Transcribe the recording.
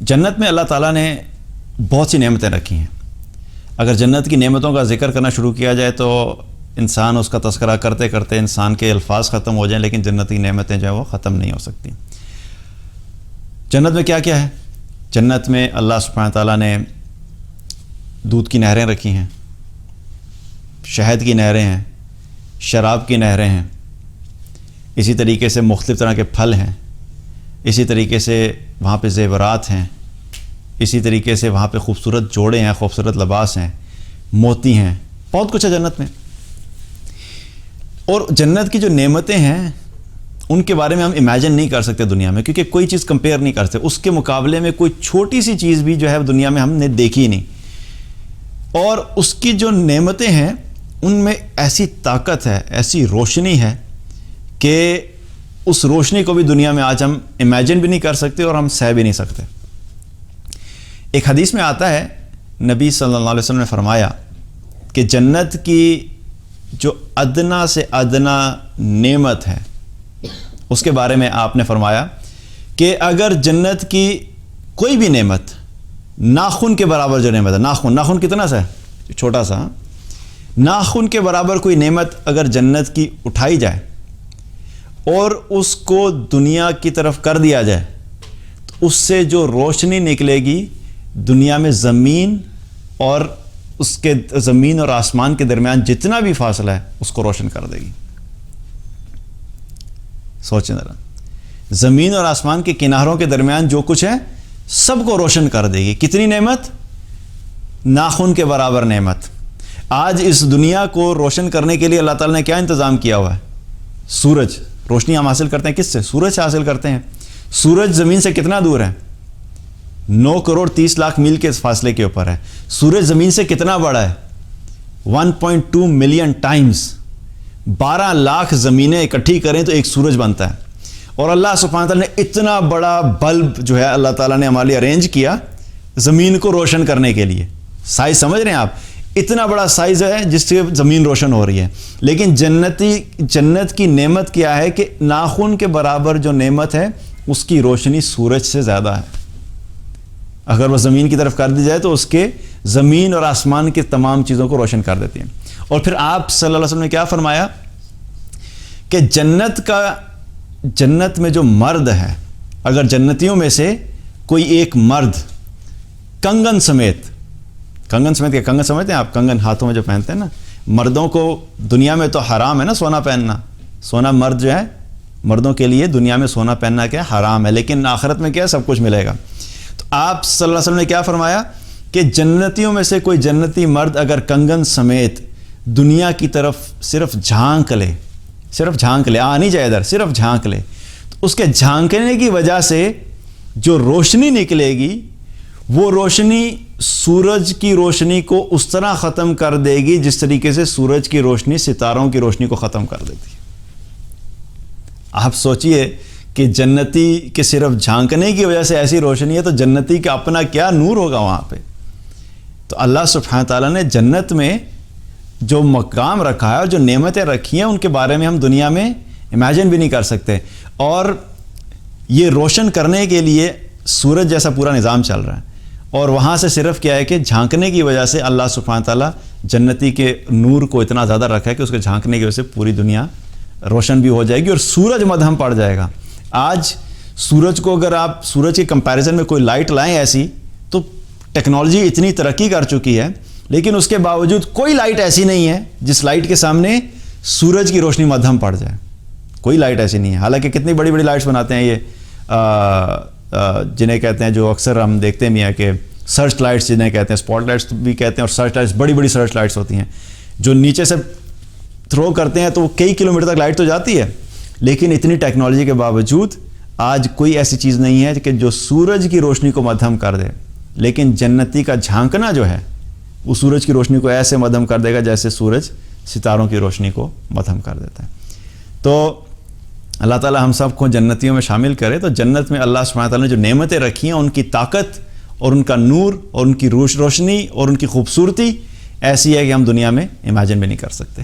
جنت میں اللہ تعالیٰ نے بہت سی نعمتیں رکھی ہیں. اگر جنت کی نعمتوں کا ذکر کرنا شروع کیا جائے تو انسان اس کا تذکرہ کرتے کرتے انسان کے الفاظ ختم ہو جائیں، لیکن جنت کی نعمتیں جو ہیں وہ ختم نہیں ہو سکتی. جنت میں کیا کیا ہے؟ جنت میں اللہ سبحانہ تعالیٰ نے دودھ کی نہریں رکھی ہیں، شہد کی نہریں ہیں، شراب کی نہریں ہیں، اسی طریقے سے مختلف طرح کے پھل ہیں، اسی طریقے سے وہاں پہ زیورات ہیں، اسی طریقے سے وہاں پہ خوبصورت جوڑے ہیں، خوبصورت لباس ہیں، موتی ہیں، بہت کچھ ہے جنت میں. اور جنت کی جو نعمتیں ہیں ان کے بارے میں ہم امیجن نہیں کر سکتے دنیا میں، کیونکہ کوئی چیز کمپیئر نہیں کر سکتے. اس کے مقابلے میں کوئی چھوٹی سی چیز بھی جو ہے دنیا میں ہم نے دیکھی نہیں. اور اس کی جو نعمتیں ہیں ان میں ایسی طاقت ہے، ایسی روشنی ہے کہ اس روشنی کو بھی دنیا میں آج ہم امیجن بھی نہیں کر سکتے اور ہم سہ بھی نہیں سکتے. ایک حدیث میں آتا ہے، نبی صلی اللہ علیہ وسلم نے فرمایا کہ جنت کی جو ادنا سے ادنا نعمت ہے اس کے بارے میں آپ نے فرمایا کہ اگر جنت کی کوئی بھی نعمت ناخن کے برابر جو نعمت ہے، ناخن کتنا سا ہے؟ چھوٹا سا. ناخن کے برابر کوئی نعمت اگر جنت کی اٹھائی جائے اور اس کو دنیا کی طرف کر دیا جائے تو اس سے جو روشنی نکلے گی دنیا میں زمین اور آسمان کے درمیان جتنا بھی فاصلہ ہے اس کو روشن کر دے گی. سوچیں ذرا، زمین اور آسمان کے کناروں کے درمیان جو کچھ ہے سب کو روشن کر دے گی. کتنی نعمت؟ ناخن کے برابر نعمت. آج اس دنیا کو روشن کرنے کے لیے اللہ تعالیٰ نے کیا انتظام کیا ہوا ہے؟ سورج. روشنی ہم حاصل کرتے ہیں کس سے؟ سورج سے حاصل کرتے ہیں. سورج زمین سے کتنا دور ہے؟ 9 کروڑ 30 لاکھ میل کے فاصلے کے اوپر ہے. سورج زمین سے کتنا بڑا ہے؟ 1.2 ملین ٹائمز. 12 لاکھ زمینیں اکٹھی کریں تو ایک سورج بنتا ہے. اور اللہ سبحانہ تعالیٰ نے اتنا بڑا بلب جو ہے اللہ تعالیٰ نے ہمارے لیے ارینج کیا زمین کو روشن کرنے کے لیے. سائز سمجھ رہے ہیں آپ؟ اتنا بڑا سائز ہے جس سے زمین روشن ہو رہی ہے. لیکن جنت کی نعمت کیا ہے کہ ناخن کے برابر جو نعمت ہے اس کی روشنی سورج سے زیادہ ہے. اگر وہ زمین کی طرف کر دی جائے تو اس کے زمین اور آسمان کی تمام چیزوں کو روشن کر دیتی ہیں. اور پھر آپ صلی اللہ علیہ وسلم نے کیا فرمایا کہ جنت میں جو مرد ہے، اگر جنتیوں میں سے کوئی ایک مرد کنگن سمیت کیا کنگن سمجھتے ہیں آپ؟ کنگن ہاتھوں میں جو پہنتے ہیں نا. مردوں کو دنیا میں تو حرام ہے نا سونا پہننا. سونا مرد جو ہے مردوں کے لیے دنیا میں سونا پہننا کیا حرام ہے، لیکن آخرت میں کیا سب کچھ ملے گا. تو آپ صلی اللہ علیہ وسلم نے کیا فرمایا کہ جنتیوں میں سے کوئی جنتی مرد اگر کنگن سمیت دنیا کی طرف صرف جھانک لے، آ نہیں جائے ادھر، صرف جھانک لے، تو اس کے جھانکنے کی وجہ سے جو روشنی نکلے گی وہ روشنی سورج کی روشنی کو اس طرح ختم کر دے گی جس طریقے سے سورج کی روشنی ستاروں کی روشنی کو ختم کر دیتی ہے. آپ سوچئے کہ جنتی کے صرف جھانکنے کی وجہ سے ایسی روشنی ہے تو جنتی کا اپنا کیا نور ہوگا وہاں پہ. تو اللہ سبحانہ تعالیٰ نے جنت میں جو مقام رکھا ہے اور جو نعمتیں رکھی ہیں ان کے بارے میں ہم دنیا میں امیجن بھی نہیں کر سکتے. اور یہ روشن کرنے کے لیے سورج جیسا پورا نظام چل رہا ہے، اور وہاں سے صرف کیا ہے کہ جھانکنے کی وجہ سے اللہ سبحانہ تعالیٰ جنتی کے نور کو اتنا زیادہ رکھا ہے کہ اس کے جھانکنے کی وجہ سے پوری دنیا روشن بھی ہو جائے گی اور سورج مدھم پڑ جائے گا. آج سورج کو اگر آپ سورج کے کمپیریزن میں کوئی لائٹ لائیں ایسی، تو ٹیکنالوجی اتنی ترقی کر چکی ہے لیکن اس کے باوجود کوئی لائٹ ایسی نہیں ہے جس لائٹ کے سامنے سورج کی روشنی مدھم پڑ جائے. کوئی لائٹ ایسی نہیں ہے. حالانکہ کتنی بڑی بڑی لائٹس بناتے ہیں یہ جنہیں کہتے ہیں، جو اکثر ہم دیکھتے ہیں کہ سرچ لائٹس جنہیں کہتے ہیں، اسپاٹ لائٹس بھی کہتے ہیں، اور سرچ لائٹس بڑی بڑی سرچ لائٹس ہوتی ہیں جو نیچے سے تھرو کرتے ہیں تو وہ کئی کلومیٹر تک لائٹ تو جاتی ہے. لیکن اتنی ٹیکنالوجی کے باوجود آج کوئی ایسی چیز نہیں ہے کہ جو سورج کی روشنی کو مدھم کر دے. لیکن جنتی کا جھانکنا جو ہے وہ سورج کی روشنی کو ایسے مدھم کر دے گا جیسے سورج ستاروں کی روشنی کو مدھم کر دیتا ہے. تو اللہ تعالیٰ ہم سب کو جنتیوں میں شامل کرے. تو جنت میں اللہ سبحانہ تعالیٰ نے جو نعمتیں رکھی ہیں ان کی طاقت اور ان کا نور اور ان کی روشنی اور ان کی خوبصورتی ایسی ہے کہ ہم دنیا میں امیجن بھی نہیں کر سکتے.